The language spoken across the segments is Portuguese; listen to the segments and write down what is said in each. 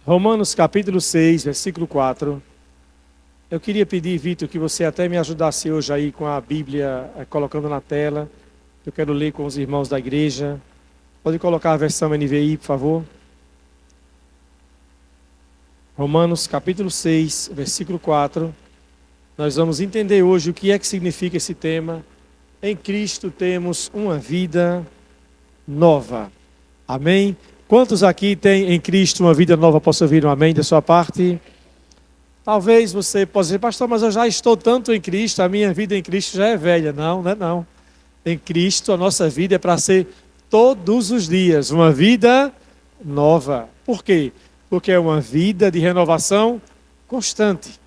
Romanos capítulo 6, versículo 4. Eu queria pedir, Vitor, que você até me ajudasse hoje aí com a Bíblia, colocando na tela. Eu quero ler com os irmãos da igreja. Pode colocar a versão NVI, por favor. Romanos capítulo 6, versículo 4. Nós vamos entender hoje o que é que significa esse tema. Em Cristo temos uma vida nova. Amém? Quantos aqui têm em Cristo uma vida nova? Posso ouvir um amém da sua parte? Talvez você possa dizer, pastor, mas eu já estou tanto em Cristo, a minha vida em Cristo já é velha. Não, não é não. Em Cristo a nossa vida é para ser todos os dias uma vida nova. Por quê? Porque é uma vida de renovação constante.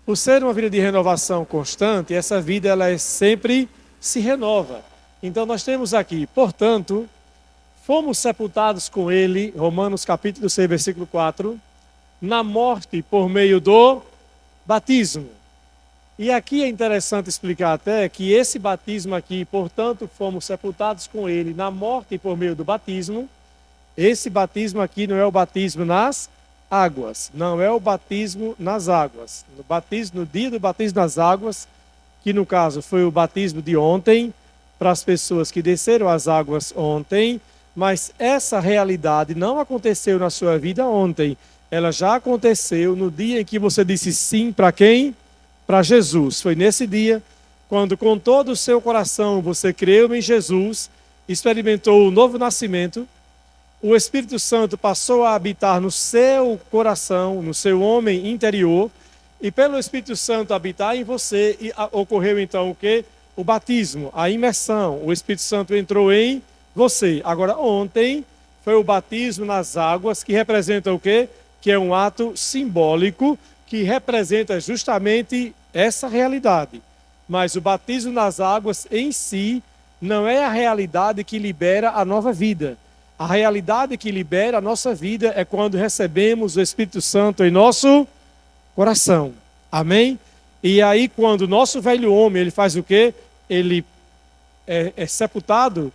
Por ser uma vida de renovação constante, essa vida ela sempre se renova. Então nós temos aqui, portanto, fomos sepultados com ele, Romanos capítulo 6, versículo 4, na morte por meio do batismo. E aqui é interessante explicar até que esse batismo aqui, portanto, fomos sepultados com ele na morte por meio do batismo. Esse batismo aqui não é o batismo nas águas, não é o batismo nas águas. No dia do batismo nas águas, que no caso foi o batismo de ontem, para as pessoas que desceram as águas ontem, mas essa realidade não aconteceu na sua vida ontem. Ela já aconteceu no dia em que você disse sim para quem? Para Jesus. Foi nesse dia, quando com todo o seu coração você creu em Jesus, experimentou o novo nascimento, o Espírito Santo passou a habitar no seu coração, no seu homem interior, e pelo Espírito Santo habitar em você, ocorreu então o quê? O batismo, a imersão. O Espírito Santo entrou em você. Agora, ontem foi o batismo nas águas, que representa o quê? Que é um ato simbólico, que representa justamente essa realidade. Mas o batismo nas águas em si não é a realidade que libera a nova vida. A realidade que libera a nossa vida é quando recebemos o Espírito Santo em nosso coração. Amém? E aí quando o nosso velho homem, ele faz o quê? Ele é sepultado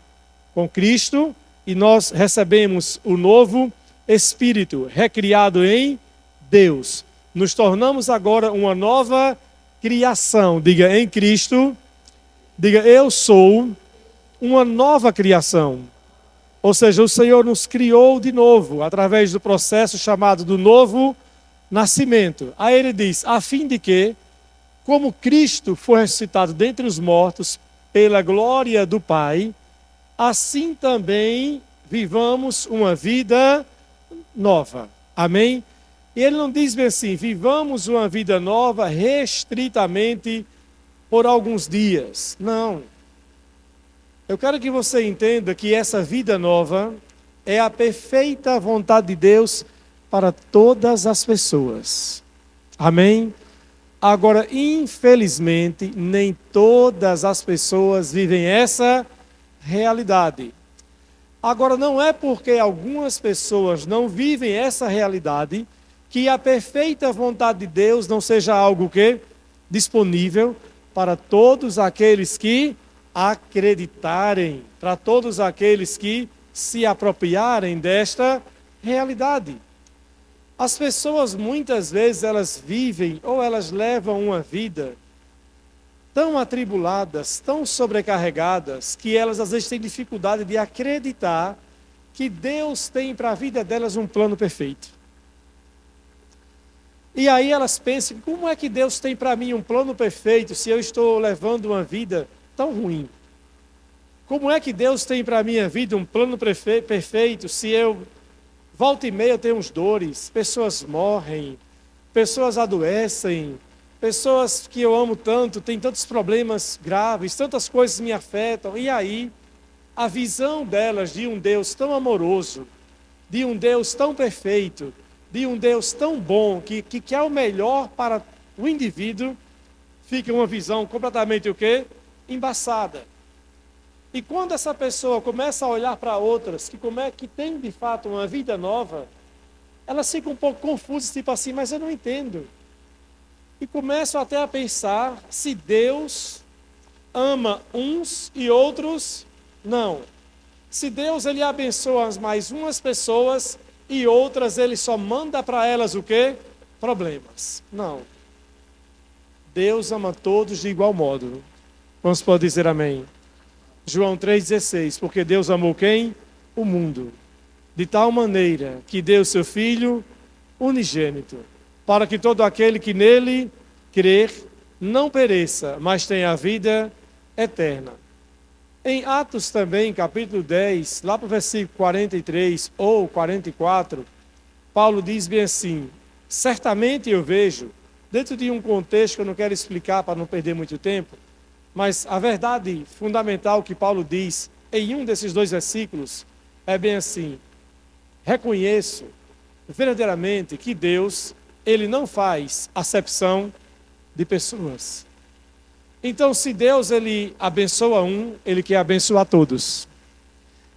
com Cristo e nós recebemos o novo Espírito, recriado em Deus. Nos tornamos agora uma nova criação. Diga, em Cristo, diga, eu sou uma nova criação. Ou seja, o Senhor nos criou de novo, através do processo chamado do novo nascimento. Aí ele diz, a fim de que, como Cristo foi ressuscitado dentre os mortos, pela glória do Pai, assim também vivamos uma vida nova. Amém? E ele não diz bem assim, vivamos uma vida nova restritamente por alguns dias. Não. Eu quero que você entenda que essa vida nova é a perfeita vontade de Deus para todas as pessoas. Amém? Agora, infelizmente, nem todas as pessoas vivem essa realidade. Agora, não é porque algumas pessoas não vivem essa realidade que a perfeita vontade de Deus não seja algo que disponível para todos aqueles que acreditarem, para todos aqueles que se apropriarem desta realidade. As pessoas muitas vezes elas vivem ou elas levam uma vida tão atribuladas, tão sobrecarregadas, que elas às vezes têm dificuldade de acreditar que Deus tem para a vida delas um plano perfeito. E aí elas pensam, como é que Deus tem para mim um plano perfeito se eu estou levando uma vida tão ruim? Como é que Deus tem para a minha vida um plano perfeito se eu, volta e meia, eu tenho uns dores, pessoas morrem, pessoas adoecem, pessoas que eu amo tanto, têm tantos problemas graves, tantas coisas me afetam. E aí, a visão delas de um Deus tão amoroso, de um Deus tão perfeito, de um Deus tão bom, que quer o melhor para o indivíduo, fica uma visão completamente o quê? Embaçada. E quando essa pessoa começa a olhar para outras, que tem de fato uma vida nova, elas ficam um pouco confusas, tipo assim, mas eu não entendo. E começam até a pensar se Deus ama uns e outros não. Se Deus ele abençoa mais umas pessoas e outras ele só manda para elas o quê? Problemas. Não. Deus ama todos de igual modo. Vamos poder dizer amém. João 3,16, porque Deus amou quem? O mundo. De tal maneira que deu seu Filho unigênito, para que todo aquele que nele crer não pereça, mas tenha a vida eterna. Em Atos também, capítulo 10, lá para o versículo 43 ou 44, Paulo diz bem assim: certamente eu vejo, dentro de um contexto que eu não quero explicar para não perder muito tempo, mas a verdade fundamental que Paulo diz em um desses dois versículos é bem assim: reconheço verdadeiramente que Deus, ele não faz acepção de pessoas. Então, se Deus ele abençoa um, ele quer abençoar todos.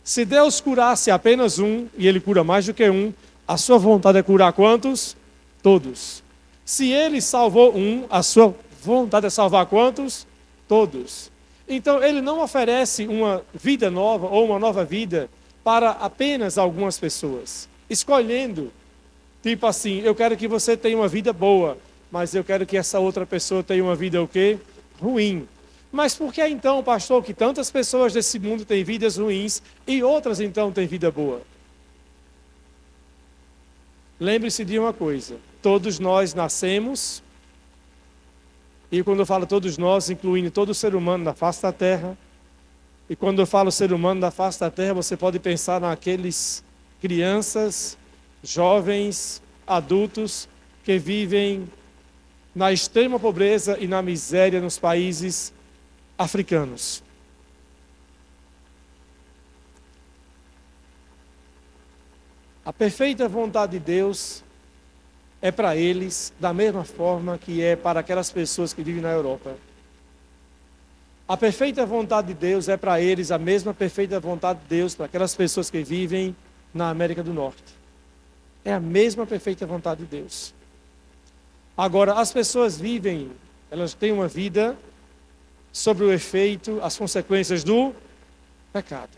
Se Deus curasse apenas um, e ele cura mais do que um, a sua vontade é curar quantos? Todos. Se ele salvou um, a sua vontade é salvar quantos? Todos. Então, ele não oferece uma vida nova ou uma nova vida para apenas algumas pessoas, escolhendo, tipo assim, eu quero que você tenha uma vida boa, mas eu quero que essa outra pessoa tenha uma vida o quê? Ruim. Mas por que então, pastor, que tantas pessoas desse mundo têm vidas ruins e outras então têm vida boa? Lembre-se de uma coisa: todos nós nascemos, e quando eu falo todos nós, incluindo todo ser humano na face da terra, e quando eu falo ser humano na face da terra, você pode pensar naqueles crianças, jovens, adultos que vivem na extrema pobreza e na miséria nos países africanos. A perfeita vontade de Deus é para eles da mesma forma que é para aquelas pessoas que vivem na Europa. A perfeita vontade de Deus é para eles a mesma perfeita vontade de Deus para aquelas pessoas que vivem na América do Norte. É a mesma perfeita vontade de Deus. Agora, as pessoas vivem, elas têm uma vida sobre o efeito, as consequências do pecado.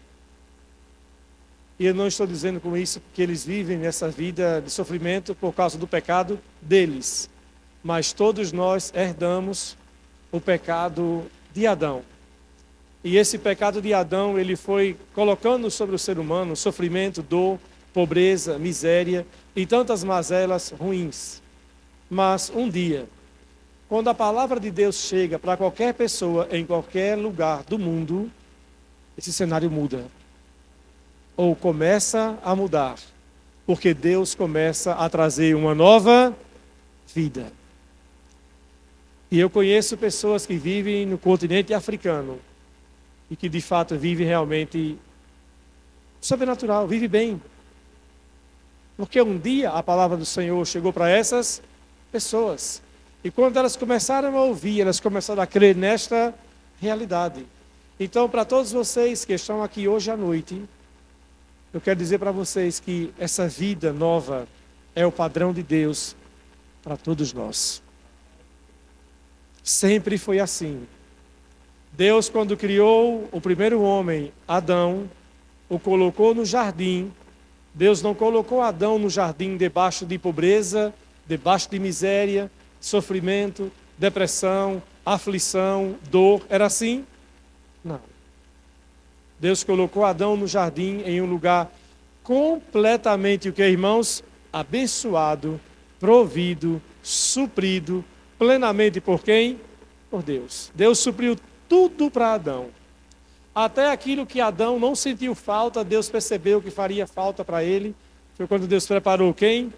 E eu não estou dizendo com isso que eles vivem nessa vida de sofrimento por causa do pecado deles. Mas todos nós herdamos o pecado de Adão. E esse pecado de Adão, ele foi colocando sobre o ser humano sofrimento, dor, pobreza, miséria e tantas mazelas ruins. Mas um dia, quando a palavra de Deus chega para qualquer pessoa, em qualquer lugar do mundo, esse cenário muda. Ou começa a mudar, porque Deus começa a trazer uma nova vida. E eu conheço pessoas que vivem no continente africano e que de fato vivem realmente sobrenatural, vivem bem. Porque um dia a palavra do Senhor chegou para essas pessoas. E quando elas começaram a ouvir, elas começaram a crer nesta realidade. Então, para todos vocês que estão aqui hoje à noite, eu quero dizer para vocês que essa vida nova é o padrão de Deus para todos nós. Sempre foi assim. Deus, quando criou o primeiro homem, Adão, o colocou no jardim. Deus não colocou Adão no jardim debaixo de pobreza, debaixo de miséria, sofrimento, depressão, aflição, dor. Era assim? Não. Deus colocou Adão no jardim em um lugar completamente, o que, irmãos? Abençoado, provido, suprido, plenamente por quem? Por Deus. Deus supriu tudo para Adão. Até aquilo que Adão não sentiu falta, Deus percebeu que faria falta para ele. Foi quando Deus preparou quem?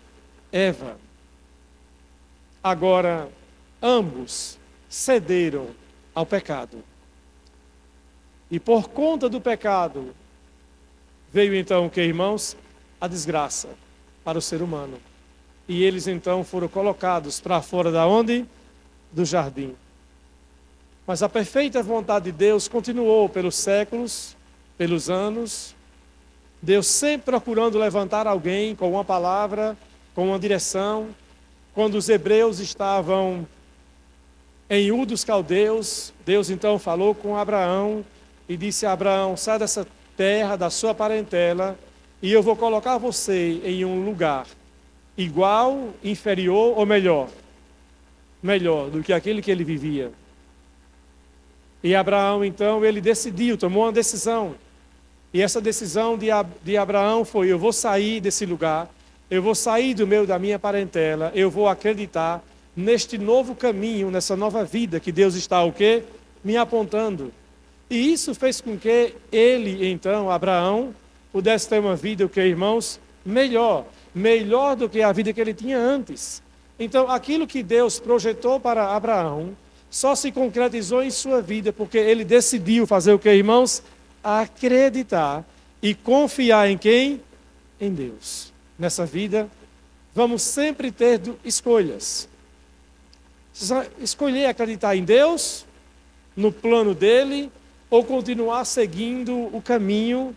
Eva. Agora, ambos cederam ao pecado. E por conta do pecado, veio então o que, irmãos? A desgraça para o ser humano. E eles então foram colocados para fora da onde? Do jardim. Mas a perfeita vontade de Deus continuou pelos séculos, pelos anos. Deus sempre procurando levantar alguém com uma palavra, com uma direção. Quando os hebreus estavam em Ur dos Caldeus, Deus então falou com Abraão e disse a Abraão: sai dessa terra, da sua parentela, e eu vou colocar você em um lugar igual, inferior ou melhor? Melhor do que aquele que ele vivia. E Abraão, então, ele decidiu, tomou uma decisão. E essa decisão de Abraão foi: eu vou sair desse lugar, eu vou sair da minha parentela, eu vou acreditar neste novo caminho, nessa nova vida que Deus está o quê? Me apontando. E isso fez com que ele, então, Abraão, pudesse ter uma vida, o que, irmãos? Melhor do que a vida que ele tinha antes. Então, aquilo que Deus projetou para Abraão só se concretizou em sua vida porque ele decidiu fazer o que, irmãos? Acreditar e confiar em quem? Em Deus. Nessa vida, vamos sempre ter escolhas. Escolher acreditar em Deus, no plano dele, ou continuar seguindo o caminho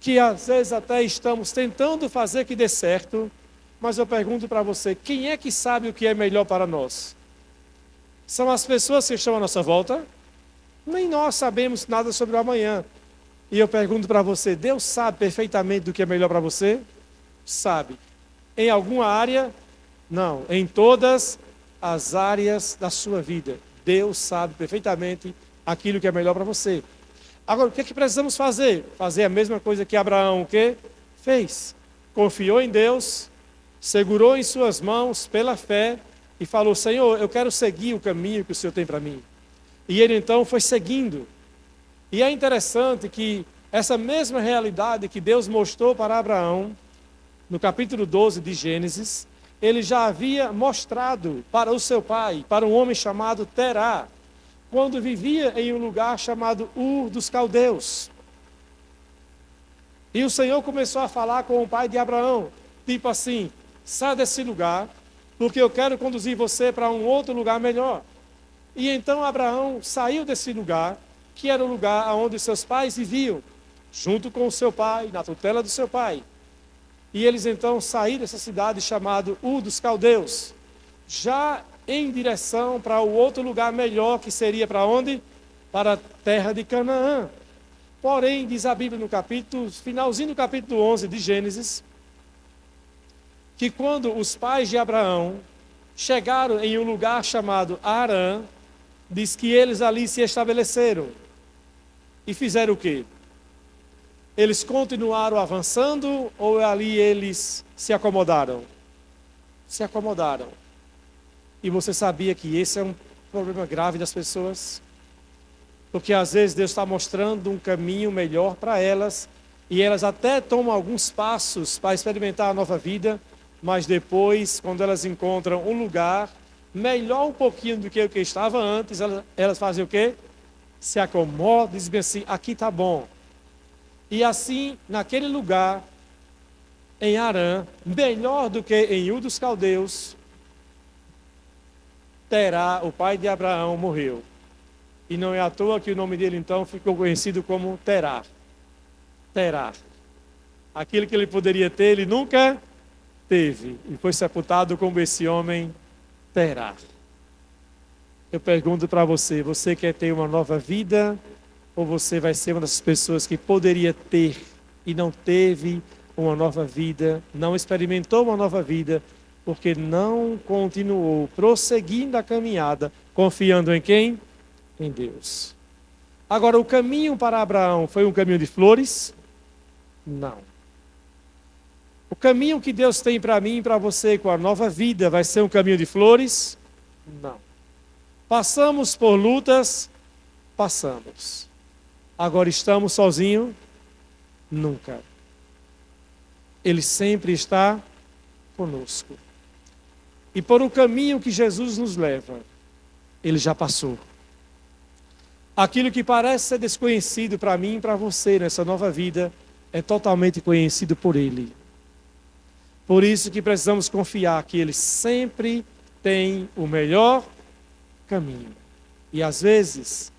que às vezes até estamos tentando fazer que dê certo, mas eu pergunto para você, quem é que sabe o que é melhor para nós? São as pessoas que estão à nossa volta? Nem nós sabemos nada sobre o amanhã. E eu pergunto para você, Deus sabe perfeitamente do que é melhor para você? Sabe. Em alguma área? Não. Em todas as áreas da sua vida. Deus sabe perfeitamente aquilo que é melhor para você. Agora, o que é que precisamos fazer? Fazer a mesma coisa que Abraão, o quê? Fez. Confiou em Deus, segurou em suas mãos pela fé e falou: Senhor, eu quero seguir o caminho que o Senhor tem para mim. E ele então foi seguindo. E é interessante que essa mesma realidade que Deus mostrou para Abraão, no capítulo 12 de Gênesis, ele já havia mostrado para o seu pai, para um homem chamado Terá, quando vivia em um lugar chamado Ur dos Caldeus. E o Senhor começou a falar com o pai de Abraão, tipo assim: sai desse lugar, porque eu quero conduzir você para um outro lugar melhor. E então Abraão saiu desse lugar, que era o lugar onde seus pais viviam, junto com o seu pai, na tutela do seu pai. E eles então saíram dessa cidade chamada Ur dos Caldeus, já em direção para o outro lugar melhor, que seria para onde? Para a terra de Canaã. Porém, diz a Bíblia no finalzinho do capítulo 11 de Gênesis, que quando os pais de Abraão chegaram em um lugar chamado Harã, diz que eles ali se estabeleceram. E fizeram o quê? Eles continuaram avançando ou ali eles se acomodaram? Se acomodaram. E você sabia que esse é um problema grave das pessoas? Porque às vezes Deus está mostrando um caminho melhor para elas e elas até tomam alguns passos para experimentar a nova vida, mas depois, quando elas encontram um lugar melhor um pouquinho do que o que estava antes, elas fazem o quê? Se acomodam, dizem assim: aqui está bom. E assim, naquele lugar, em Harã, melhor do que em Ur dos Caldeus, Terá, o pai de Abraão, morreu. E não é à toa que o nome dele então ficou conhecido como Terá. Terá. Aquilo que ele poderia ter, ele nunca teve. E foi sepultado como esse homem, Terá. Eu pergunto para você, você quer ter uma nova vida? Ou você vai ser uma dessas pessoas que poderia ter e não teve uma nova vida, não experimentou uma nova vida, porque não continuou prosseguindo a caminhada, confiando em quem? Em Deus. Agora, o caminho para Abraão foi um caminho de flores? Não. O caminho que Deus tem para mim e para você com a nova vida vai ser um caminho de flores? Não. Passamos por lutas? Passamos. Agora estamos sozinhos? Nunca. Ele sempre está conosco. E por o caminho que Jesus nos leva, ele já passou. Aquilo que parece ser desconhecido para mim e para você nessa nova vida, é totalmente conhecido por ele. Por isso que precisamos confiar que ele sempre tem o melhor caminho. E às vezes,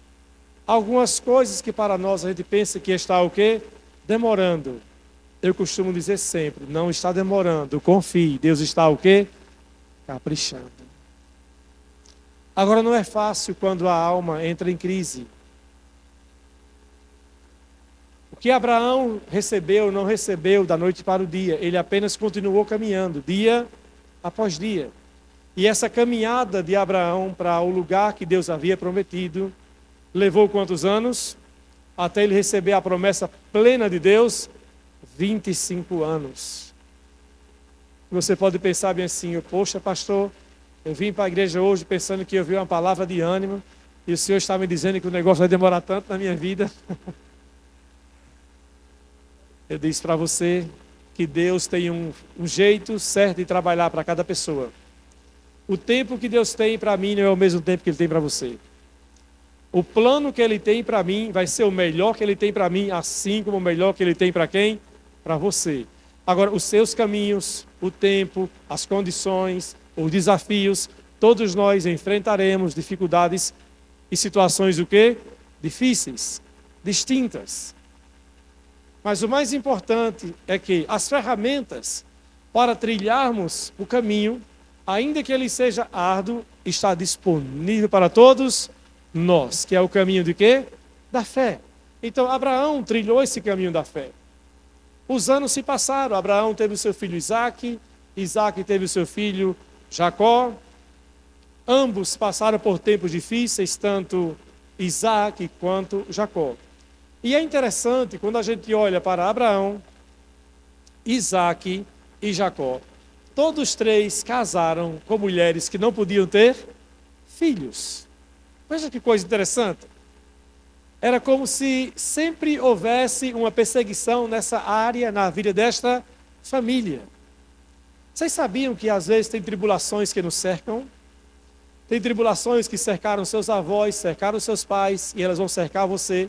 algumas coisas que para nós a gente pensa que está o quê? Demorando. Eu costumo dizer sempre, não está demorando, confie, Deus está o quê? Caprichando. Agora não é fácil quando a alma entra em crise. que Abraão recebeu, não recebeu da noite para o dia. Ele apenas continuou caminhando, dia após dia. E essa caminhada de Abraão para o lugar que Deus havia prometido, levou quantos anos? Até ele receber a promessa plena de Deus, 25 anos. Você pode pensar bem assim, poxa pastor, eu vim para a igreja hoje pensando que eu vi uma palavra de ânimo, e o Senhor está me dizendo que o negócio vai demorar tanto na minha vida. Eu disse para você que Deus tem um jeito certo de trabalhar para cada pessoa. O tempo que Deus tem para mim não é o mesmo tempo que Ele tem para você. O plano que Ele tem para mim vai ser o melhor que Ele tem para mim, assim como o melhor que Ele tem para quem? Para você. Agora, os seus caminhos, o tempo, as condições, os desafios, todos nós enfrentaremos dificuldades e situações o quê? Difíceis, distintas. Mas o mais importante é que as ferramentas para trilharmos o caminho, ainda que ele seja árduo, está disponível para todos nós, que é o caminho de quê? Da fé. Então, Abraão trilhou esse caminho da fé. Os anos se passaram, Abraão teve o seu filho Isaque, Isaque teve o seu filho Jacó. Ambos passaram por tempos difíceis, tanto Isaque quanto Jacó. E é interessante quando a gente olha para Abraão, Isaque e Jacó. Todos três casaram com mulheres que não podiam ter filhos. Veja que coisa interessante. Era como se sempre houvesse uma perseguição nessa área, na vida desta família. Vocês sabiam que às vezes tem tribulações que nos cercam? Tem tribulações que cercaram seus avós, cercaram seus pais, e elas vão cercar você.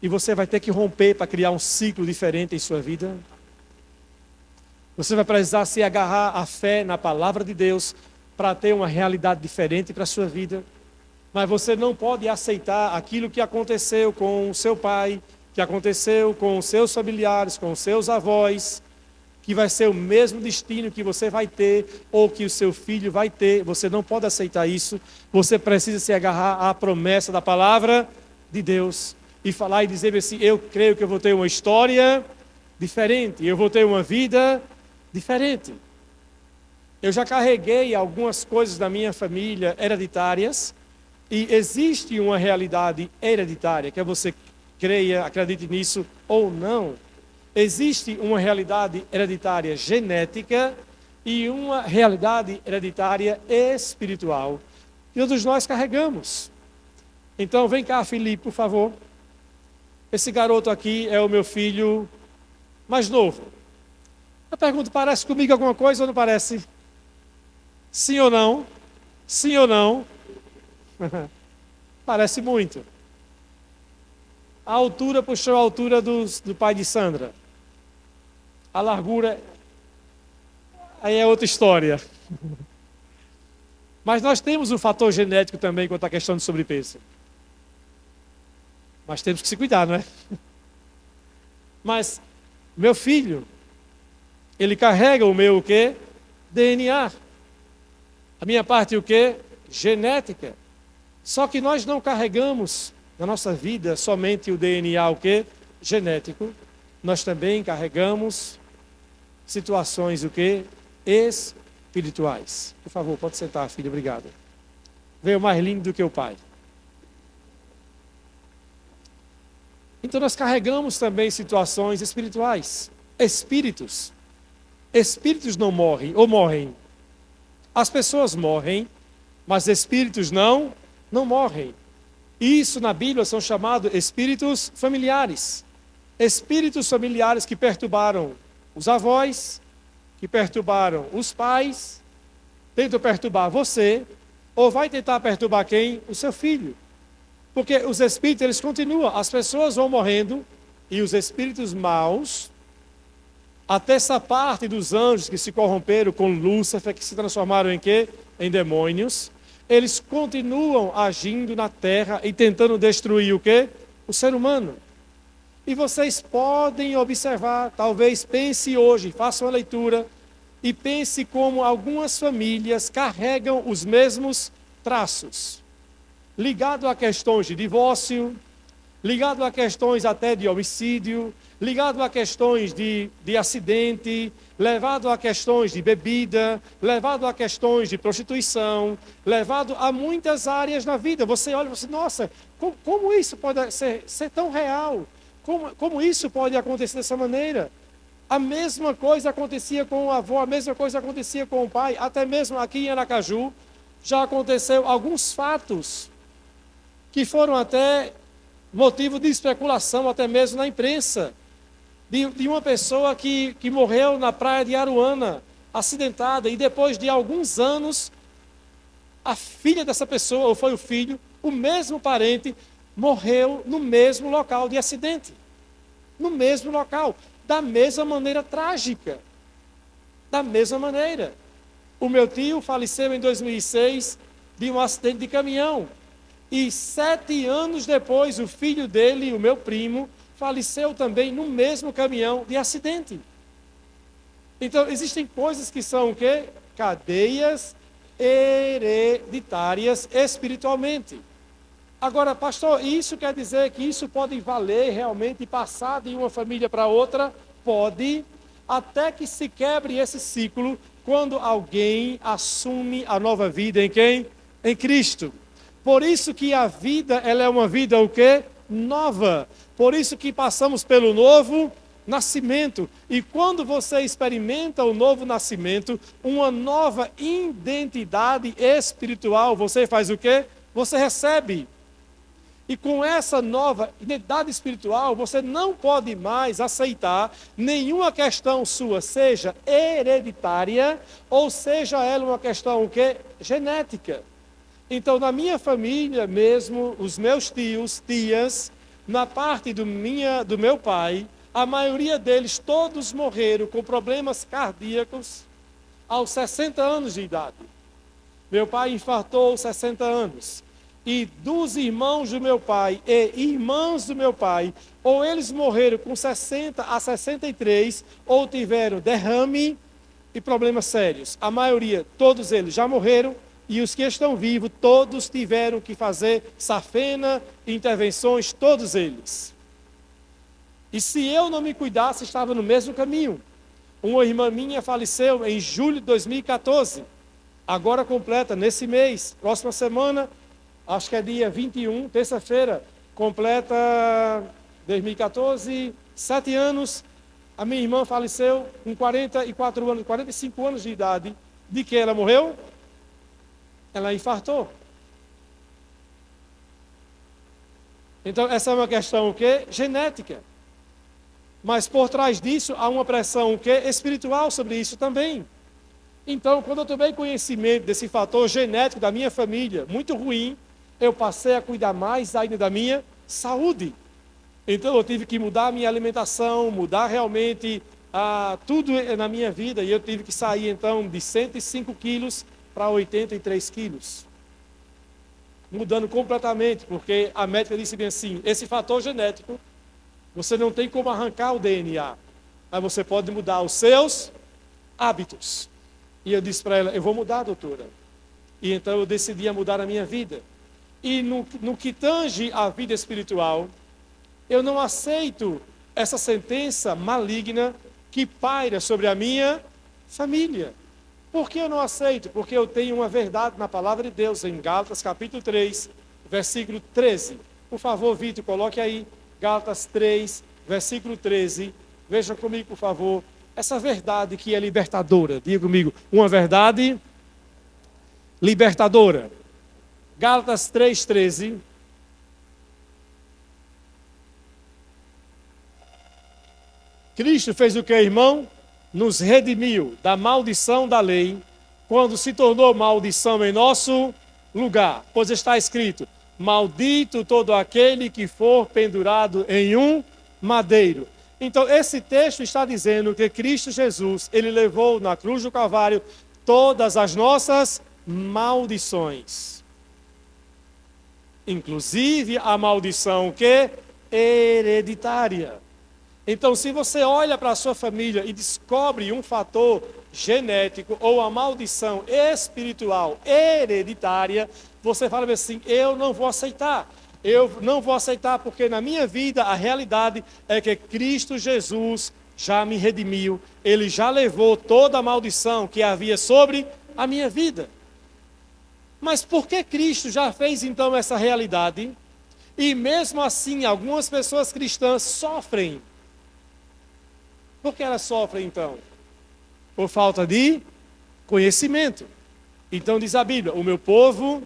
E você vai ter que romper para criar um ciclo diferente em sua vida. Você vai precisar se agarrar à fé na palavra de Deus para ter uma realidade diferente para a sua vida. Mas você não pode aceitar aquilo que aconteceu com o seu pai, que aconteceu com os seus familiares, com os seus avós, que vai ser o mesmo destino que você vai ter ou que o seu filho vai ter. Você não pode aceitar isso. Você precisa se agarrar à promessa da palavra de Deus e falar e dizer assim, eu creio que eu vou ter uma história diferente, eu vou ter uma vida diferente. Eu já carreguei algumas coisas da minha família hereditárias e existe uma realidade hereditária, quer você creia, acredite nisso ou não. Existe uma realidade hereditária genética e uma realidade hereditária espiritual que todos nós carregamos. Então vem cá, Felipe, por favor. Esse garoto aqui é o meu filho mais novo. Eu pergunto, parece comigo alguma coisa ou não parece? Sim ou não? Sim ou não? Parece muito. A altura puxou a altura do pai de Sandra. A largura, aí é outra história. Mas nós temos um fator genético também quanto à questão de sobrepeso. Mas temos que se cuidar, não é? Mas meu filho, ele carrega o meu o quê? DNA. A minha parte o quê? Genética. Só que nós não carregamos na nossa vida somente o DNA o quê? Genético. Nós também carregamos situações o quê? Espirituais. Por favor, pode sentar, filho, obrigado. Veio mais lindo do que o pai. Então nós carregamos também situações espirituais. Espíritos. Espíritos não morrem, ou morrem. As pessoas morrem, mas espíritos não morrem. Isso na Bíblia são chamados espíritos familiares. Espíritos familiares que perturbaram os avós, que perturbaram os pais, tentam perturbar você, ou vai tentar perturbar quem? O seu filho. Porque os espíritos, eles continuam, as pessoas vão morrendo, e os espíritos maus, até essa parte dos anjos que se corromperam com Lúcifer, que se transformaram em quê? Em demônios, eles continuam agindo na terra e tentando destruir o quê? O ser humano. E vocês podem observar, talvez pense hoje, faça uma leitura, e pense como algumas famílias carregam os mesmos traços. Ligado a questões de divórcio, ligado a questões até de homicídio, ligado a questões de acidente, levado a questões de bebida, levado a questões de prostituição, levado a muitas áreas na vida. Você olha e você, nossa, como isso pode ser tão real? Como isso pode acontecer dessa maneira? A mesma coisa acontecia com o avô, a mesma coisa acontecia com o pai, até mesmo aqui em Aracaju, já aconteceu alguns fatos que foram até motivo de especulação, até mesmo na imprensa, de uma pessoa que morreu na praia de Aruana, acidentada, e depois de alguns anos, a filha dessa pessoa, ou foi o filho, o mesmo parente, morreu no mesmo local de acidente. No mesmo local, da mesma maneira trágica. Da mesma maneira. O meu tio faleceu em 2006 de um acidente de caminhão. E 7 anos depois, o filho dele, o meu primo, faleceu também no mesmo caminhão de acidente. Então, existem coisas que são o quê? Cadeias hereditárias espiritualmente. Agora, pastor, isso quer dizer que isso pode valer realmente e passar de uma família para outra? Pode, até que se quebre esse ciclo quando alguém assume a nova vida em quem? Em Cristo. Por isso que a vida, ela é uma vida o quê? Nova. Por isso que passamos pelo novo nascimento. E quando você experimenta o novo nascimento, uma nova identidade espiritual, você faz o quê? Você recebe. E com essa nova identidade espiritual, você não pode mais aceitar nenhuma questão sua, seja hereditária, ou seja ela uma questão o quê? Genética. Então, na minha família mesmo, os meus tios, tias, na parte do meu pai, a maioria deles, todos morreram com problemas cardíacos aos 60 anos de idade. Meu pai infartou aos 60 anos. E dos irmãos do meu pai e irmãs do meu pai, ou eles morreram com 60 a 63, ou tiveram derrame e problemas sérios. A maioria, todos eles já morreram, e os que estão vivos, todos tiveram que fazer safena, intervenções, todos eles. E se eu não me cuidasse, estava no mesmo caminho. Uma irmã minha faleceu em julho de 2014, agora completa, nesse mês, próxima semana, acho que é dia 21, terça-feira, completa 2014, 7 anos. A minha irmã faleceu com 44 anos, 45 anos de idade. De que ela morreu? Ela infartou. Então, essa é uma questão o quê? Genética. Mas por trás disso, há uma pressão o quê? Espiritual sobre isso também. Então, quando eu tomei conhecimento desse fator genético da minha família, muito ruim, eu passei a cuidar mais ainda da minha saúde. Então eu tive que mudar a minha alimentação, mudar realmente tudo na minha vida, e eu tive que sair então de 105 quilos para 83 quilos. Mudando completamente, porque a médica disse bem assim, esse fator genético, você não tem como arrancar o DNA, mas você pode mudar os seus hábitos. E eu disse para ela, eu vou mudar, doutora. E então eu decidi a mudar a minha vida. E no que tange a vida espiritual, eu não aceito essa sentença maligna que paira sobre a minha família. Por que eu não aceito? Porque eu tenho uma verdade na palavra de Deus, em Gálatas capítulo 3, versículo 13. Por favor, Vitor, coloque aí, Gálatas 3, versículo 13. Veja comigo, por favor, essa verdade que é libertadora. Diga comigo, uma verdade libertadora. Gálatas 3,13. Cristo fez o que, irmão? Nos redimiu da maldição da lei, quando se tornou maldição em nosso lugar. Pois está escrito, maldito todo aquele que for pendurado em um madeiro. Então, esse texto está dizendo que Cristo Jesus, ele levou na cruz do Calvário todas as nossas maldições. Inclusive a maldição que? Hereditária. Então, se você olha para a sua família e descobre um fator genético ou a maldição espiritual hereditária, você fala assim, eu não vou aceitar. Eu não vou aceitar porque na minha vida a realidade é que Cristo Jesus já me redimiu. Ele já levou toda a maldição que havia sobre a minha vida. Mas por que Cristo já fez então essa realidade? E mesmo assim, algumas pessoas cristãs sofrem. Por que elas sofrem então? Por falta de conhecimento. Então diz a Bíblia, o meu povo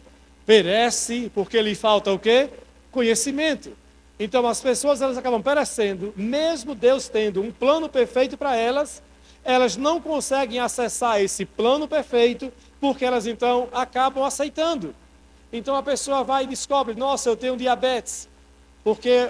perece porque lhe falta o quê? Conhecimento. Então as pessoas elas acabam perecendo, mesmo Deus tendo um plano perfeito para elas, elas não conseguem acessar esse plano perfeito, porque elas então acabam aceitando. Então a pessoa vai e descobre, nossa, eu tenho diabetes, porque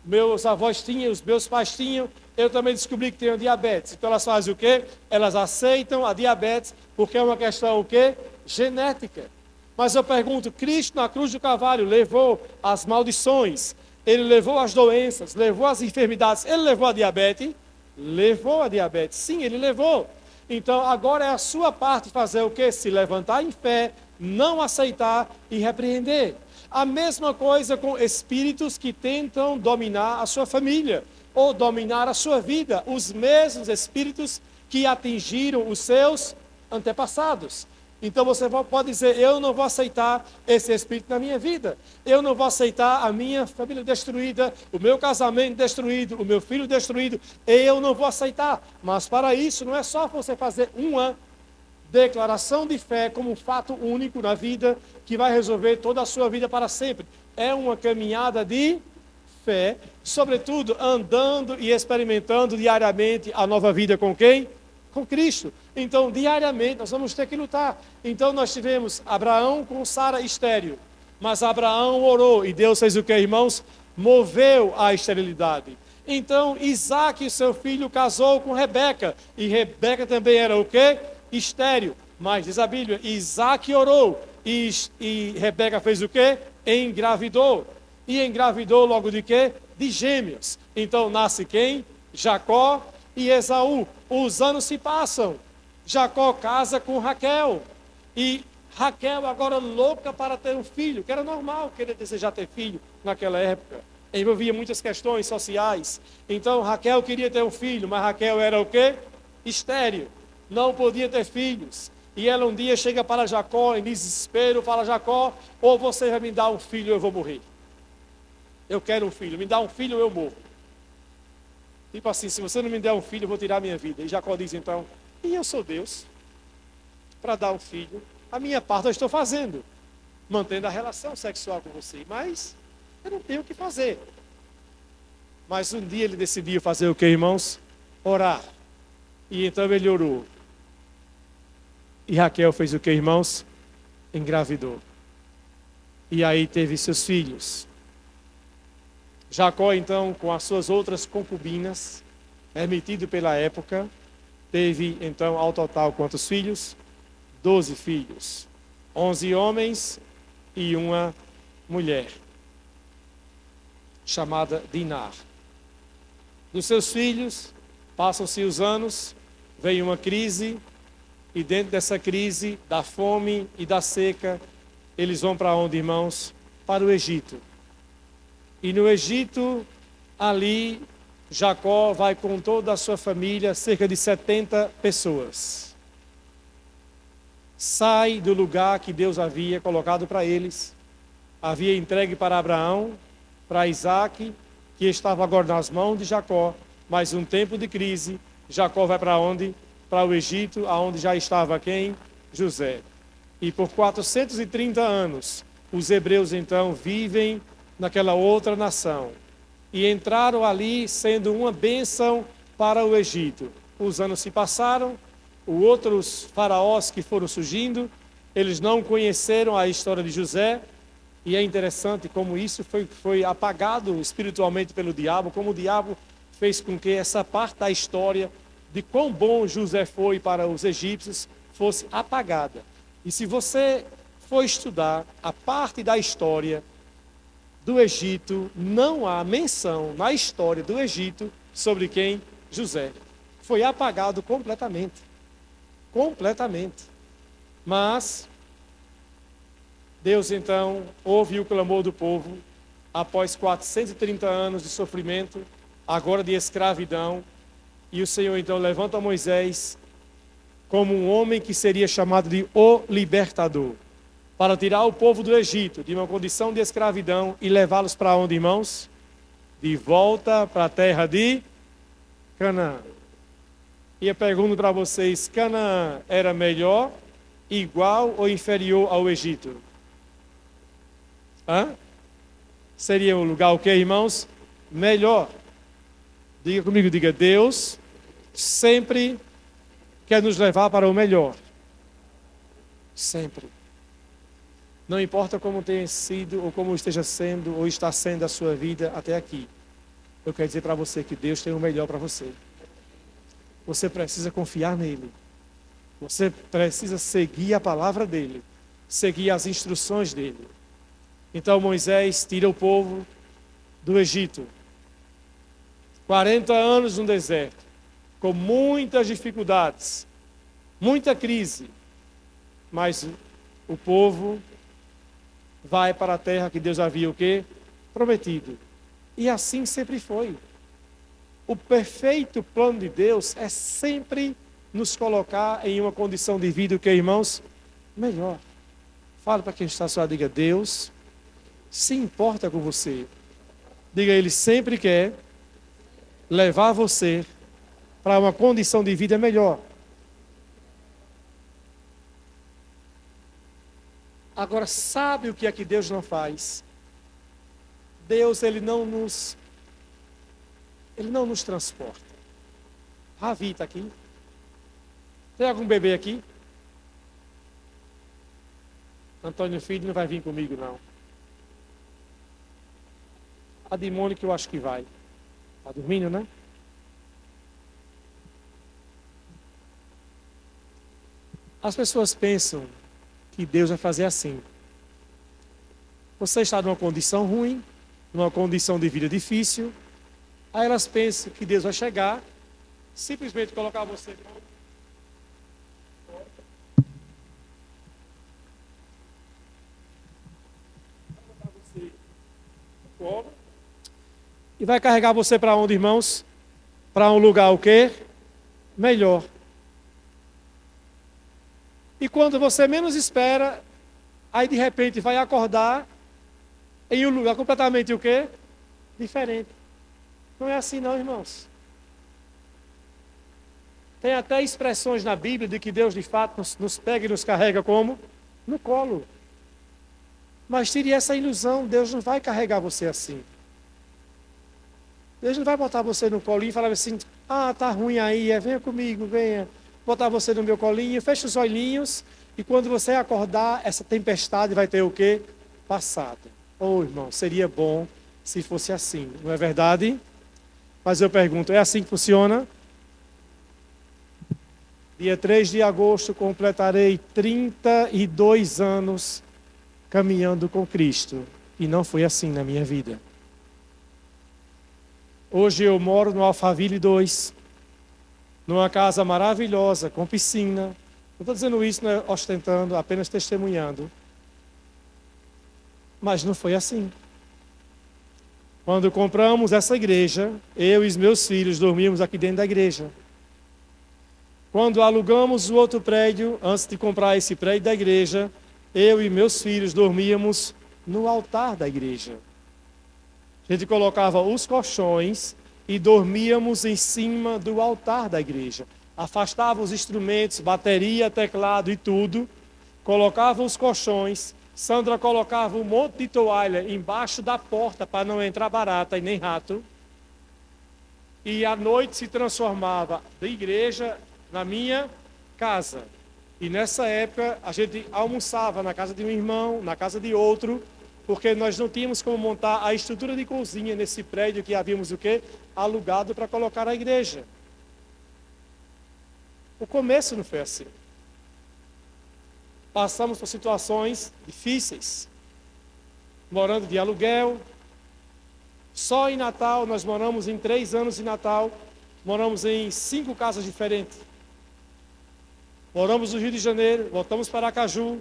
meus avós tinham, os meus pais tinham, eu também descobri que tenho diabetes. Então elas fazem o quê? Elas aceitam a diabetes, porque é uma questão o quê? Genética. Mas eu pergunto, Cristo na cruz do Calvário levou as maldições, ele levou as doenças, levou as enfermidades, ele levou a diabetes? Levou a diabetes, sim, ele levou. Então agora é a sua parte fazer o quê? Se levantar em fé, não aceitar e repreender. A mesma coisa com espíritos que tentam dominar a sua família ou dominar a sua vida, os mesmos espíritos que atingiram os seus antepassados. Então você pode dizer, eu não vou aceitar esse espírito na minha vida, eu não vou aceitar a minha família destruída, o meu casamento destruído, o meu filho destruído, eu não vou aceitar. Mas para isso não é só você fazer uma declaração de fé como um fato único na vida que vai resolver toda a sua vida para sempre. É uma caminhada de fé, sobretudo andando e experimentando diariamente a nova vida com quem? Com Cristo. Então, diariamente, nós vamos ter que lutar. Então, nós tivemos Abraão com Sara estéril. Mas Abraão orou e Deus fez o que, irmãos? Moveu a esterilidade. Então, Isaac, seu filho, casou com Rebeca. E Rebeca também era o quê? Estéril. Mas, diz a Bíblia, Isaac orou. E Rebeca fez o quê? Engravidou. E engravidou logo de quê? De gêmeos. Então, nasce quem? Jacó e Esaú. Os anos se passam. Jacó casa com Raquel. E Raquel agora louca para ter um filho, que era normal querer desejar ter filho naquela época. Envolvia muitas questões sociais. Então Raquel queria ter um filho, mas Raquel era o quê? Estéril. Não podia ter filhos. E ela um dia chega para Jacó em desespero, fala, Jacó, ou você vai me dar um filho ou eu vou morrer. Eu quero um filho, me dá um filho ou eu morro. Tipo assim, se você não me der um filho, eu vou tirar a minha vida. E Jacó diz então, e eu sou Deus para dar um filho? A minha parte eu estou fazendo, mantendo a relação sexual com você, mas eu não tenho o que fazer. Mas um dia ele decidiu fazer o que, irmãos? Orar. E então ele orou. E Raquel fez o que, irmãos? Engravidou. E aí teve seus filhos. Jacó, então, com as suas outras concubinas, permitido pela época, teve, então, ao total, quantos filhos? 12 filhos. 11 homens e uma mulher, chamada Dinar. Dos seus filhos, passam-se os anos, vem uma crise, e dentro dessa crise, da fome e da seca, eles vão para onde, irmãos? Para o Egito. E no Egito, ali, Jacó vai com toda a sua família, cerca de 70 pessoas. Sai do lugar que Deus havia colocado para eles, havia entregue para Abraão, para Isaac, que estava agora nas mãos de Jacó, mas um tempo de crise, Jacó vai para onde? Para o Egito, aonde já estava quem? José. E por 430 anos, os hebreus então vivem naquela outra nação. E entraram ali sendo uma bênção para o Egito. Os anos se passaram, outros faraós que foram surgindo, eles não conheceram a história de José, e é interessante como isso foi apagado espiritualmente pelo diabo, como o diabo fez com que essa parte da história de quão bom José foi para os egípcios fosse apagada. E se você for estudar a parte da história do Egito, não há menção na história do Egito sobre quem? José. Foi apagado completamente. Completamente. Mas Deus então ouve o clamor do povo após 430 anos de sofrimento, agora de escravidão, e o Senhor então levanta Moisés como um homem que seria chamado de o libertador, para tirar o povo do Egito de uma condição de escravidão e levá-los para onde, irmãos? De volta para a terra de Canaã. E eu pergunto para vocês, Canaã era melhor, igual ou inferior ao Egito? Seria um lugar o quê, irmãos? Melhor. Diga comigo, diga, Deus sempre quer nos levar para o melhor. Sempre. Não importa como tenha sido, ou como esteja sendo, ou está sendo a sua vida até aqui. Eu quero dizer para você que Deus tem o melhor para você. Você precisa confiar nele. Você precisa seguir a palavra dele. Seguir as instruções dele. Então Moisés tira o povo do Egito. 40 anos no deserto. Com muitas dificuldades. Muita crise. Mas o povo vai para a terra que Deus havia o quê? Prometido. E assim sempre foi. O perfeito plano de Deus é sempre nos colocar em uma condição de vida, o que, irmãos? Melhor. Fala para quem está à sua, diga, Deus se importa com você. Diga, Ele sempre quer levar você para uma condição de vida melhor. Agora, sabe o que é que Deus não faz? Deus, Ele não nos transporta. Ravi está aqui. Tem algum bebê aqui? Antônio Filho não vai vir comigo, não. A de Mônica eu acho que vai. Está dormindo, né? As pessoas pensam que Deus vai fazer assim. Você está numa condição ruim, numa condição de vida difícil, aí elas pensam que Deus vai chegar, simplesmente colocar você e vai carregar você para onde, irmãos? Para um lugar o quê? Melhor. E quando você menos espera, aí de repente vai acordar em um lugar completamente o quê? Diferente. Não é assim não, irmãos. Tem até expressões na Bíblia de que Deus de fato nos pega e nos carrega como? No colo. Mas tire essa ilusão, Deus não vai carregar você assim. Deus não vai botar você no colinho e falar assim, tá ruim aí, venha comigo, venha. Botar você no meu colinho, fecha os olhinhos, e quando você acordar, essa tempestade vai ter o quê? Passado. Irmão, seria bom se fosse assim, não é verdade? Mas eu pergunto, é assim que funciona? Dia 3 de agosto completarei 32 anos caminhando com Cristo. E não foi assim na minha vida. Hoje eu moro no Alphaville 2, numa casa maravilhosa, com piscina. Não estou dizendo isso, não é ostentando, apenas testemunhando. Mas não foi assim. Quando compramos essa igreja, eu e os meus filhos dormíamos aqui dentro da igreja. Quando alugamos o outro prédio, antes de comprar esse prédio da igreja, eu e meus filhos dormíamos no altar da igreja. A gente colocava os colchões e dormíamos em cima do altar da igreja. Afastava os instrumentos, bateria, teclado e tudo. Colocava os colchões. Sandra colocava um monte de toalha embaixo da porta para não entrar barata e nem rato. E à noite se transformava da igreja na minha casa. E nessa época a gente almoçava na casa de um irmão, na casa de outro, porque nós não tínhamos como montar a estrutura de cozinha nesse prédio que havíamos o quê? Alugado para colocar a igreja. O começo não foi assim. Passamos por situações difíceis, morando de aluguel. Só em Natal, nós moramos em 3 anos em Natal, moramos em 5 casas diferentes. Moramos no Rio de Janeiro, voltamos para Aracaju,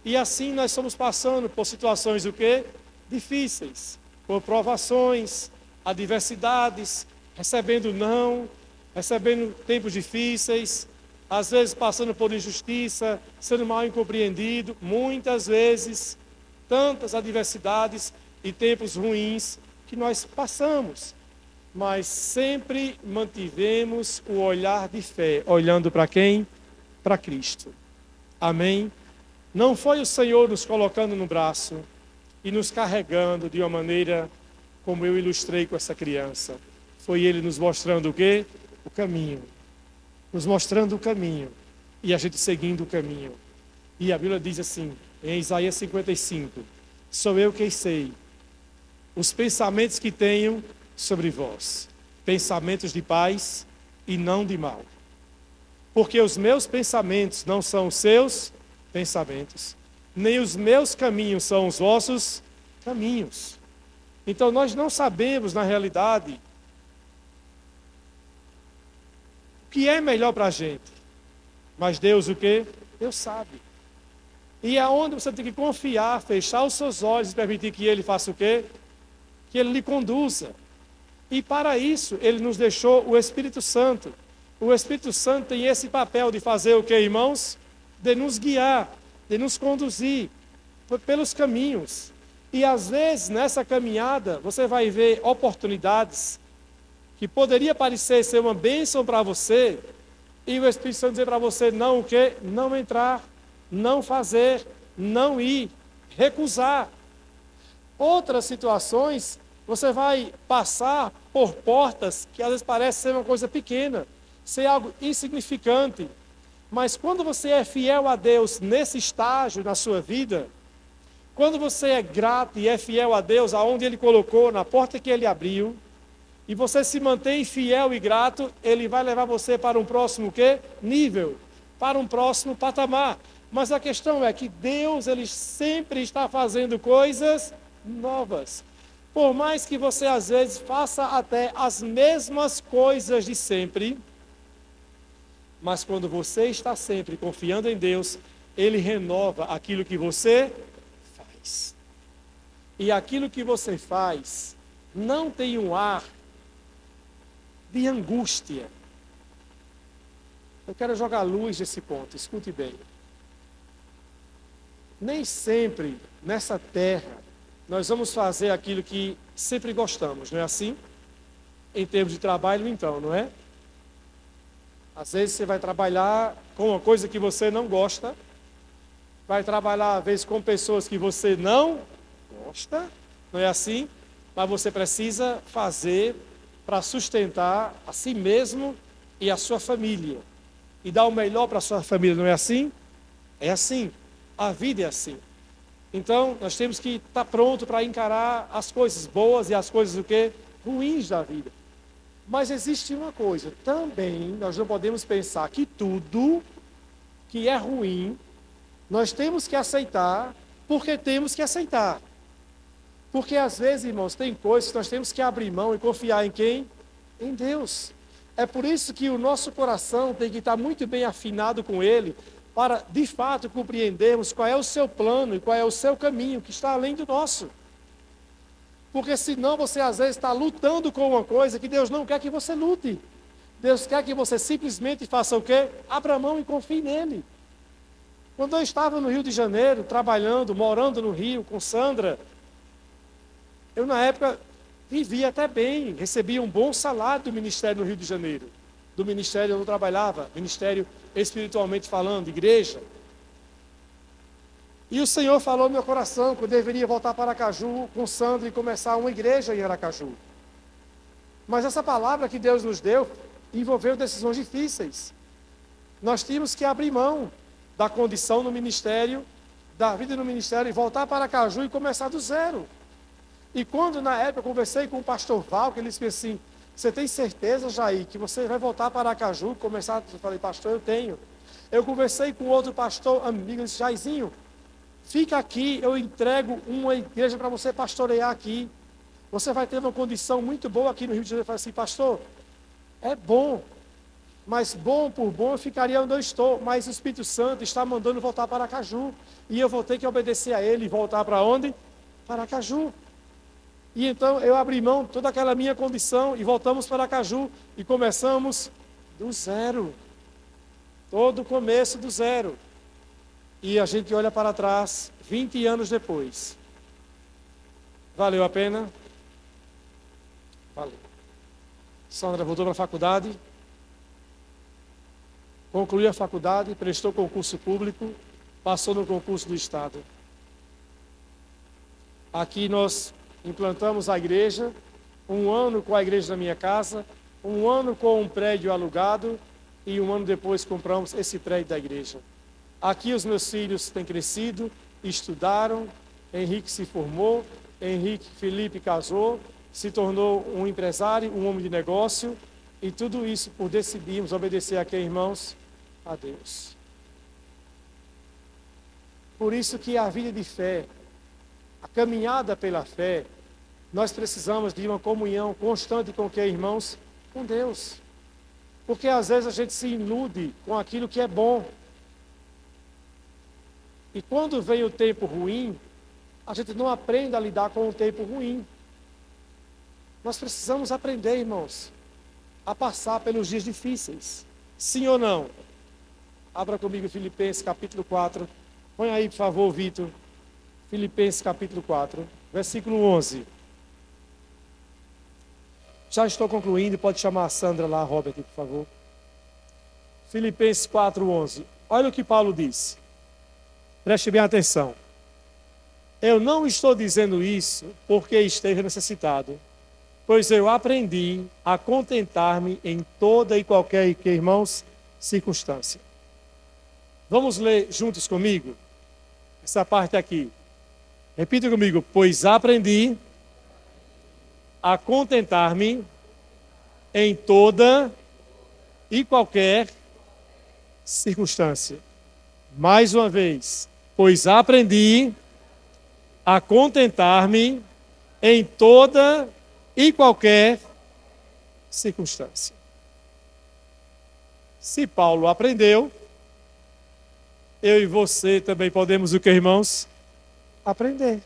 e assim nós estamos passando por situações o quê? Difíceis. por provações, adversidades, recebendo não, recebendo tempos difíceis, às vezes passando por injustiça, sendo mal incompreendido, muitas vezes, tantas adversidades e tempos ruins que nós passamos, mas sempre mantivemos o olhar de fé, olhando para quem? Para Cristo. Amém? Não foi o Senhor nos colocando no braço e nos carregando de uma maneira como eu ilustrei com essa criança. Foi Ele nos mostrando o quê? O caminho. Nos mostrando o caminho e a gente seguindo o caminho. E a Bíblia diz assim, em Isaías 55, sou eu quem sei os pensamentos que tenho sobre vós, pensamentos de paz e não de mal. Porque os meus pensamentos não são os seus pensamentos, nem os meus caminhos são os vossos caminhos. Então nós não sabemos, na realidade, o que é melhor para a gente. Mas Deus o quê? Deus sabe. E é onde você tem que confiar, fechar os seus olhos e permitir que Ele faça o quê? Que Ele lhe conduza. E para isso, Ele nos deixou o Espírito Santo. O Espírito Santo tem esse papel de fazer o quê, irmãos? De nos guiar, de nos conduzir pelos caminhos. E às vezes, nessa caminhada, você vai ver oportunidades que poderia parecer ser uma bênção para você, e o Espírito Santo dizer para você não o quê? Não entrar, não fazer, não ir, recusar. Outras situações, você vai passar por portas que às vezes parece ser uma coisa pequena, ser algo insignificante. Mas quando você é fiel a Deus nesse estágio na sua vida, quando você é grato e é fiel a Deus aonde Ele colocou, na porta que Ele abriu, e você se mantém fiel e grato, Ele vai levar você para um próximo quê? Nível, para um próximo patamar. Mas a questão é que Deus, Ele sempre está fazendo coisas novas. Por mais que você às vezes faça até as mesmas coisas de sempre, mas quando você está sempre confiando em Deus, Ele renova aquilo que você faz. E aquilo que você faz não tem um ar de angústia. Eu quero jogar luz nesse ponto, escute bem. Nem sempre nessa terra nós vamos fazer aquilo que sempre gostamos, não é assim? Em termos de trabalho, então, não é? Às vezes você vai trabalhar com uma coisa que você não gosta, vai trabalhar às vezes com pessoas que você não gosta, não é assim? Mas você precisa fazer para sustentar a si mesmo e a sua família. E dar o melhor para a sua família, não é assim? É assim. A vida é assim. Então, nós temos que estar pronto para encarar as coisas boas e as coisas o quê? Ruins da vida. Mas existe uma coisa, também nós não podemos pensar que tudo que é ruim, nós temos que aceitar, porque temos que aceitar. Porque às vezes, irmãos, tem coisas que nós temos que abrir mão e confiar em quem? Em Deus. É por isso que o nosso coração tem que estar muito bem afinado com Ele, para de fato compreendermos qual é o seu plano e qual é o seu caminho, que está além do nosso. Porque senão você às vezes está lutando com uma coisa que Deus não quer que você lute. Deus quer que você simplesmente faça o quê? Abra mão e confie nele. Quando eu estava no Rio de Janeiro, trabalhando, morando no Rio com Sandra, eu na época vivia até bem, recebia um bom salário do ministério no Rio de Janeiro. Do ministério onde eu trabalhava, ministério espiritualmente falando, igreja. E o Senhor falou no meu coração que eu deveria voltar para Aracaju com Sandra e começar uma igreja em Aracaju. Mas essa palavra que Deus nos deu envolveu decisões difíceis. Nós tínhamos que abrir mão da condição no ministério, da vida no ministério e voltar para Aracaju e começar do zero. E quando na época eu conversei com o pastor Val, que ele disse assim, você tem certeza, Jair, que você vai voltar para Aracaju e começar? Eu falei, pastor, eu tenho. Eu conversei com outro pastor amigo, ele disse, Jairzinho, fica aqui, eu entrego uma igreja para você pastorear aqui. Você vai ter uma condição muito boa aqui no Rio de Janeiro. Eu falei assim, pastor, é bom, mas bom por bom eu ficaria onde eu estou. Mas o Espírito Santo está mandando voltar para Aracaju. E eu vou ter que obedecer a ele e voltar para onde? Para Aracaju. E então eu abri mão de toda aquela minha condição e voltamos para Aracaju e começamos do zero. Todo o começo do zero. E a gente olha para trás, 20 anos depois. Valeu a pena? Valeu. Sandra voltou para a faculdade, concluiu a faculdade, prestou concurso público, passou no concurso do Estado. Aqui nós implantamos a igreja, 1 ano com a igreja na minha casa, 1 ano com um prédio alugado e 1 ano depois compramos esse prédio da igreja. Aqui os meus filhos têm crescido, estudaram, Henrique se formou, Felipe casou, se tornou um empresário, um homem de negócio, e tudo isso por decidirmos obedecer a quem, irmãos? A Deus. Por isso que a vida de fé, a caminhada pela fé, nós precisamos de uma comunhão constante com quem, irmãos? Com Deus. Porque às vezes a gente se ilude com aquilo que é bom. E quando vem o tempo ruim, a gente não aprende a lidar com o tempo ruim. Nós precisamos aprender, irmãos, a passar pelos dias difíceis. Sim ou não? Abra comigo Filipenses capítulo 4. Põe aí, por favor, Vitor. Filipenses capítulo 4, versículo 11. Já estou concluindo, pode chamar a Sandra lá, Robert, por favor. Filipenses 4, 11. Olha o que Paulo disse. Preste bem atenção. Eu não estou dizendo isso porque esteja necessitado, pois eu aprendi a contentar-me em toda e qualquer, irmãos, circunstância. Vamos ler juntos comigo? Essa parte aqui. Repita comigo. Pois aprendi a contentar-me em toda e qualquer circunstância. Mais uma vez. Pois aprendi a contentar-me em toda e qualquer circunstância. Se Paulo aprendeu, eu e você também podemos o que, irmãos? Aprender.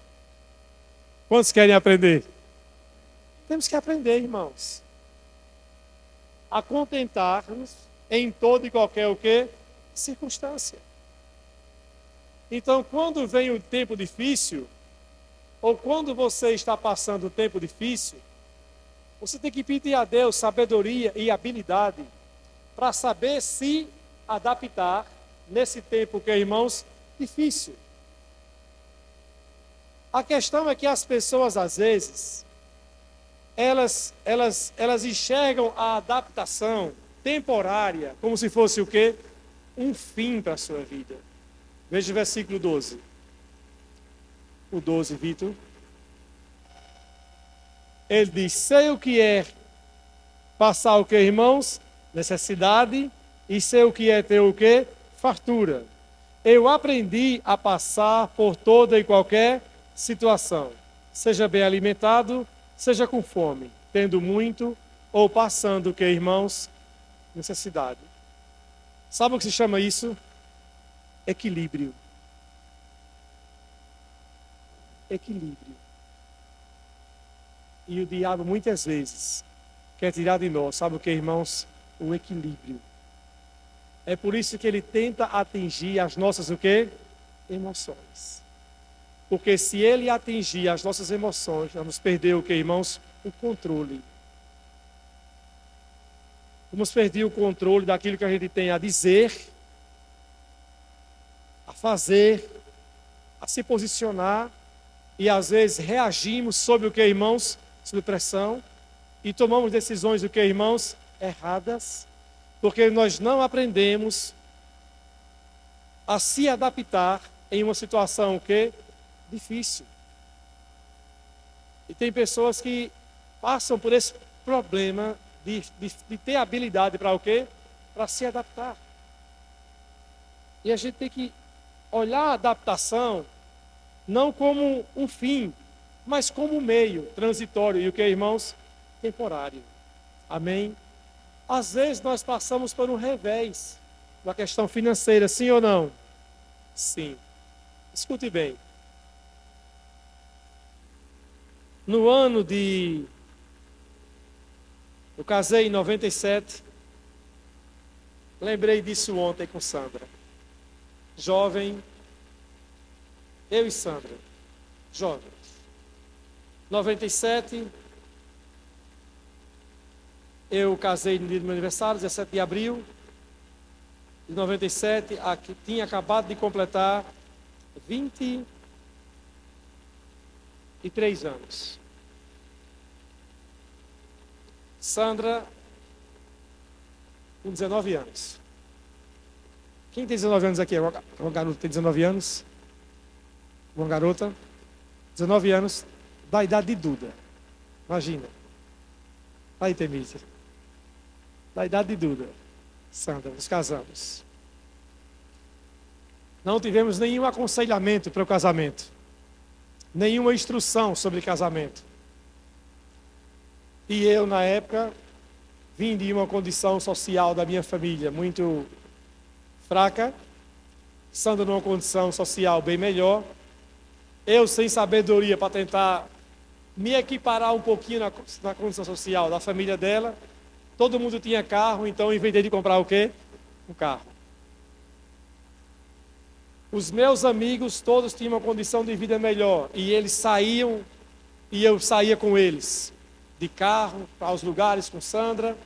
Quantos querem aprender? Temos que aprender, irmãos. A contentar-nos em toda e qualquer o que? Circunstância. Então, quando vem um tempo difícil, ou quando você está passando um tempo difícil, você tem que pedir a Deus sabedoria e habilidade para saber se adaptar nesse tempo que, irmãos, difícil. A questão é que as pessoas, às vezes, elas enxergam a adaptação temporária como se fosse o quê? Um fim para a sua vida. Veja o versículo 12. O 12, Vitor. Ele diz, sei o que é passar o que, irmãos? Necessidade. E sei o que é ter o que? Fartura. Eu aprendi a passar por toda e qualquer situação. Seja bem alimentado, seja com fome, tendo muito ou passando o que, irmãos? Necessidade. Sabe o que se chama isso? Equilíbrio. Equilíbrio. E o diabo muitas vezes quer tirar de nós, sabe o que, irmãos? O equilíbrio. É por isso que ele tenta atingir as nossas o quê? Emoções. Porque se ele atingir as nossas emoções, vamos perder o que, irmãos? O controle. Vamos perder o controle daquilo que a gente tem a dizer, a fazer, a se posicionar, e às vezes reagimos sob o que, irmãos? Sob pressão, e tomamos decisões o que, irmãos? Erradas, porque nós não aprendemos a se adaptar em uma situação o que? Difícil. E tem pessoas que passam por esse problema de ter habilidade para o quê? Para se adaptar. E a gente tem que olhar a adaptação não como um fim, mas como um meio transitório. E o que, irmãos? Temporário. Amém? Às vezes nós passamos por um revés da questão financeira, sim ou não? Sim. Escute bem. No ano de... Eu casei em 97. Lembrei disso ontem com Sandra. Jovem, eu e Sandra, jovens. 97, eu casei no dia do meu aniversário, 17 de abril de 97, tinha acabado de completar 23 anos. Sandra, com 19 anos. Quem tem 19 anos aqui? Uma garota tem 19 anos? Uma garota? 19 anos, da idade de Duda. Imagina. Aí, Temísia. Da idade de Duda. Sandra, nos casamos. Não tivemos nenhum aconselhamento para o casamento. Nenhuma instrução sobre casamento. E eu, na época, vim de uma condição social da minha família muito fraca. Sandra numa condição social bem melhor. Eu sem sabedoria para tentar me equiparar um pouquinho na condição social da família dela. Todo mundo tinha carro, então eu inventei de comprar o quê? Um carro. Os meus amigos todos tinham uma condição de vida melhor. E eles saíam, e eu saía com eles. De carro, aos lugares com Sandra.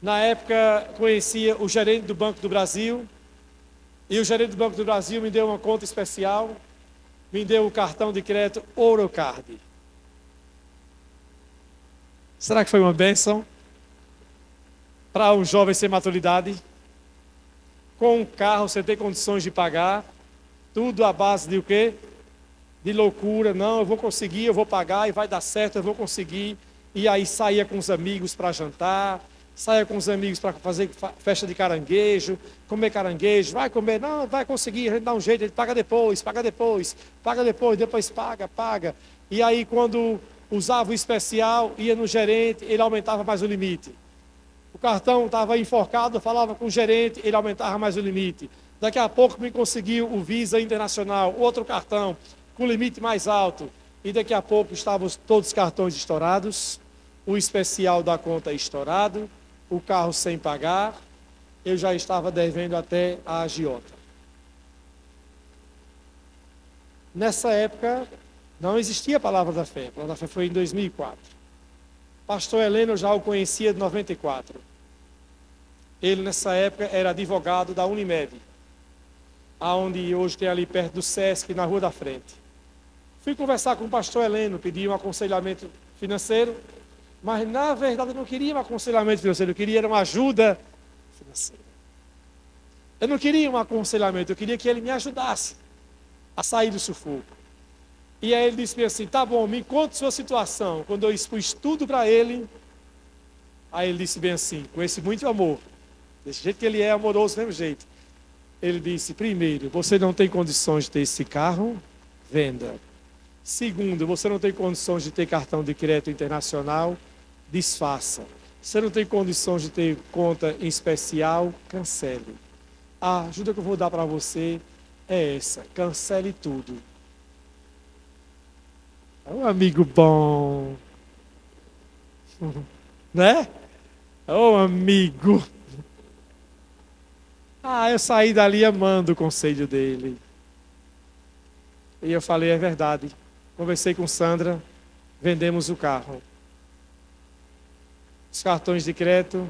Na época, conhecia o gerente do Banco do Brasil. E o gerente do Banco do Brasil me deu uma conta especial. Me deu o cartão de crédito Orocard. Será que foi uma bênção? Para um jovem sem maturidade? Com um carro você tem condições de pagar. Tudo à base de o quê? De loucura. Não, eu vou conseguir, eu vou pagar e vai dar certo, eu vou conseguir. E aí saía com os amigos para jantar. Saia com os amigos para fazer festa de caranguejo, comer caranguejo, vai comer, não, vai conseguir, a gente dá um jeito, a gente paga depois, depois paga. E aí quando usava o especial, ia no gerente, ele aumentava mais o limite. O cartão estava enforcado, falava com o gerente, ele aumentava mais o limite. Daqui a pouco me conseguiu o Visa Internacional, outro cartão com limite mais alto. E daqui a pouco estavam todos os cartões estourados, o especial da conta estourado, o carro sem pagar, eu já estava devendo até a agiota. Nessa época, não existia a Palavra da Fé. A Palavra da Fé foi em 2004. Pastor Heleno eu já o conhecia de 94. Ele, nessa época, era advogado da Unimed, aonde hoje tem ali perto do Sesc, na Rua da Frente. Fui conversar com o pastor Heleno, pedi um aconselhamento financeiro, mas, na verdade, eu não queria um aconselhamento financeiro, eu queria uma ajuda financeira. Eu não queria um aconselhamento, eu queria que ele me ajudasse a sair do sufoco. E aí ele disse assim, tá bom, me conta sua situação. Quando eu expus tudo para ele, aí ele disse bem assim, com esse muito amor, desse jeito que ele é amoroso, do mesmo jeito. Ele disse, primeiro, você não tem condições de ter esse carro, venda. Segundo, você não tem condições de ter cartão de crédito internacional, desfaça. Você não tem condições de ter conta em especial, cancele. A ajuda que eu vou dar para você é essa, cancele tudo. É um amigo bom. Né? É um amigo. Eu saí dali amando o conselho dele. E eu falei, é verdade. Conversei com Sandra, vendemos o carro. Os cartões de crédito,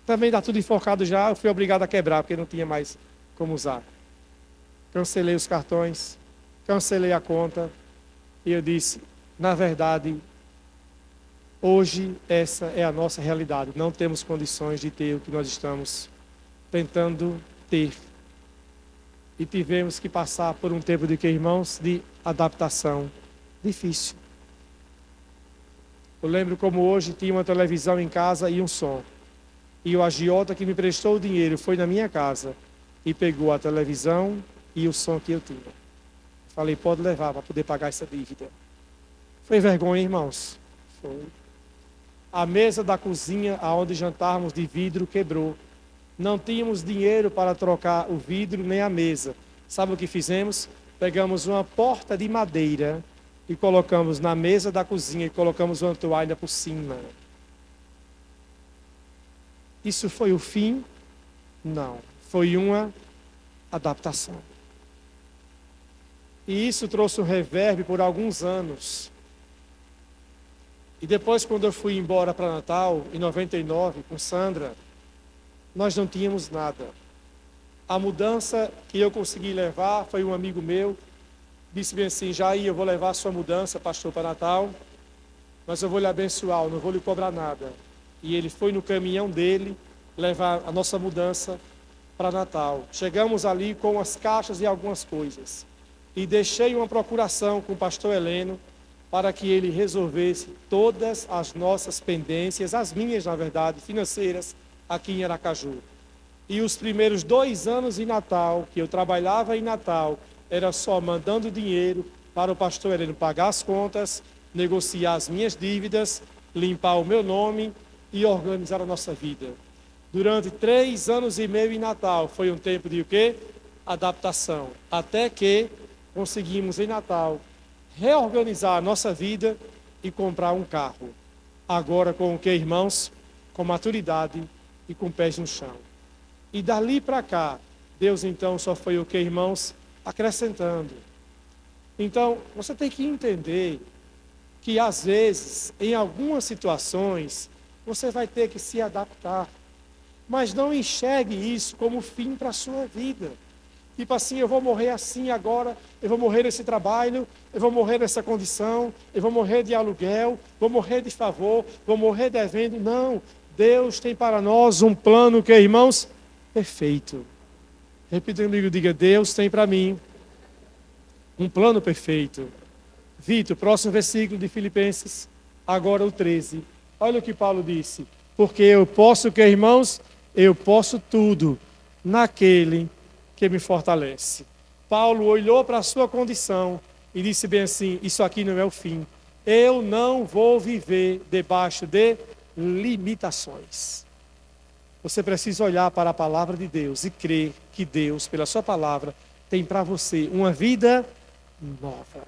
também está tudo enforcado já, eu fui obrigado a quebrar, porque não tinha mais como usar. Cancelei os cartões, cancelei a conta, e eu disse, na verdade, hoje essa é a nossa realidade, não temos condições de ter o que nós estamos tentando ter. E tivemos que passar por um tempo de que, irmãos, de adaptação difícil. Eu lembro como hoje tinha uma televisão em casa e um som. E o agiota que me prestou o dinheiro foi na minha casa e pegou a televisão e o som que eu tinha. Falei, pode levar para poder pagar essa dívida. Foi vergonha, irmãos? Foi. A mesa da cozinha, aonde jantávamos de vidro, quebrou. Não tínhamos dinheiro para trocar o vidro nem a mesa. Sabe o que fizemos? Pegamos uma porta de madeira e colocamos na mesa da cozinha e colocamos uma toalha por cima. Isso foi o fim? Não. Foi uma adaptação. E isso trouxe um reverb por alguns anos. E depois, quando eu fui embora para Natal, em 99, com Sandra, nós não tínhamos nada. A mudança que eu consegui levar foi um amigo meu, disse bem assim: Jair, eu vou levar a sua mudança, pastor, para Natal, mas eu vou lhe abençoar, eu não vou lhe cobrar nada. E ele foi no caminhão dele levar a nossa mudança para Natal. Chegamos ali com as caixas e algumas coisas. E deixei uma procuração com o pastor Heleno para que ele resolvesse todas as nossas pendências, as minhas, na verdade, financeiras, aqui em Aracaju. E os primeiros 2 anos em Natal, que eu trabalhava em Natal, era só mandando dinheiro para o pastor Heleno pagar as contas, negociar as minhas dívidas, limpar o meu nome e organizar a nossa vida. Durante 3 anos e meio em Natal, foi um tempo de o quê? Adaptação. Até que conseguimos em Natal reorganizar a nossa vida e comprar um carro. Agora com o que, irmãos? Com maturidade e com pés no chão. E dali para cá, Deus então só foi o que, irmãos? Acrescentando. Então, você tem que entender que às vezes, em algumas situações, você vai ter que se adaptar. Mas não enxergue isso como fim para a sua vida. Tipo assim, eu vou morrer assim agora, eu vou morrer nesse trabalho, eu vou morrer nessa condição, eu vou morrer de aluguel, vou morrer de favor, vou morrer devendo. Não, Deus tem para nós um plano que, irmãos, perfeito. Repita comigo, diga: Deus tem para mim um plano perfeito. Vitor, próximo versículo de Filipenses, agora o 13. Olha o que Paulo disse: porque eu posso, que, irmãos, eu posso tudo naquele que me fortalece. Paulo olhou para a sua condição e disse bem assim: isso aqui não é o fim. Eu não vou viver debaixo de limitações. Você precisa olhar para a palavra de Deus e crer que Deus, pela sua palavra, tem para você uma vida nova.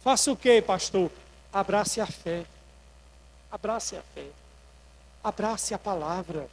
Faça o quê, pastor? Abrace a fé. Abrace a fé. Abrace a palavra.